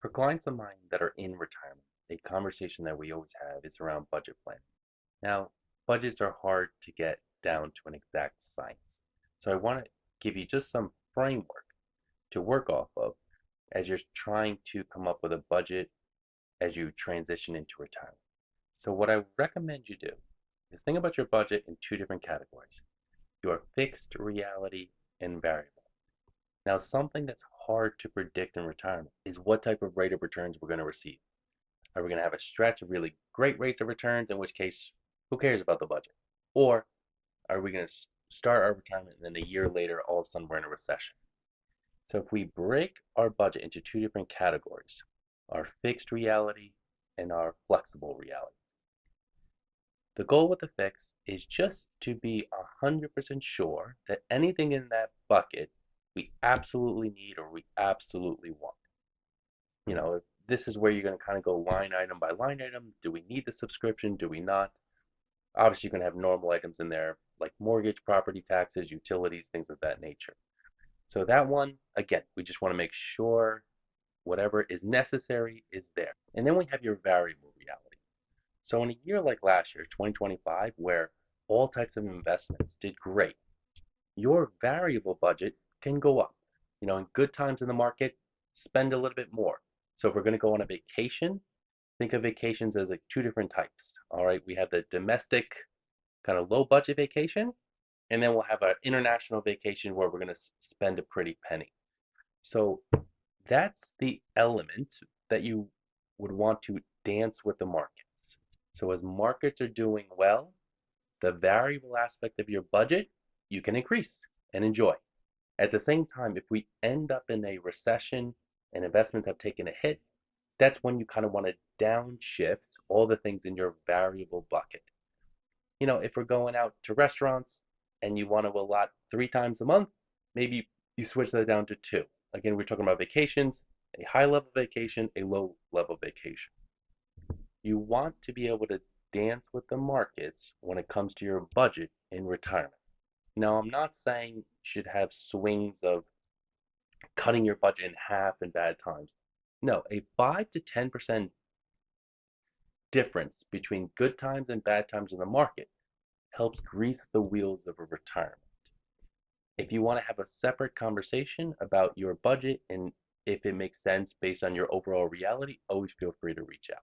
For clients of mine that are in retirement, a conversation that we always have is around budget planning. Now, budgets are hard to get down to an exact science. So I want to give you just some framework to work off of as you're trying to come up with a budget as you transition into retirement. So what I recommend you do is think about your budget in two different categories: your fixed reality and variable. Now, something that's hard to predict in retirement is what type of rate of returns we're going to receive. Are we going to have a stretch of really great rates of returns, in which case, who cares about the budget? Or are we going to start our retirement and then a year later, all of a sudden, we're in a recession? So if we break our budget into two different categories, our fixed reality and our flexible reality, the goal with the fix is just to be 100% sure that anything in that bucket we absolutely need or we absolutely want. If this is where you're going to kind of go line item by line item. Do we need the subscription? Do we not? Obviously, you're going to have normal items in there like mortgage, property taxes, utilities, things of that nature. So that one, again, we just want to make sure whatever is necessary is there. And then we have your variable reality. So in a year like last year, 2025, where all types of investments did great, your variable budget can go up. In good times in the market, spend a little bit more. So if we're going to go on a vacation, think of vacations as like two different types. All right, we have the domestic kind of low budget vacation, and then we'll have an international vacation where we're going to spend a pretty penny. So that's the element that you would want to dance with the markets. So as markets are doing well, the variable aspect of your budget you can increase and enjoy. At the same time, if we end up in a recession and investments have taken a hit, that's when you kind of want to downshift all the things in your variable bucket. If we're going out to restaurants and you want to allot 3 times a month, maybe you switch that down to two. Again, we're talking about vacations, a high level vacation, a low level vacation. You want to be able to dance with the markets when it comes to your budget in retirement. Now, I'm not saying you should have swings of cutting your budget in half in bad times. No, a 5 to 10% difference between good times and bad times in the market helps grease the wheels of a retirement. If you want to have a separate conversation about your budget and if it makes sense based on your overall reality, always feel free to reach out.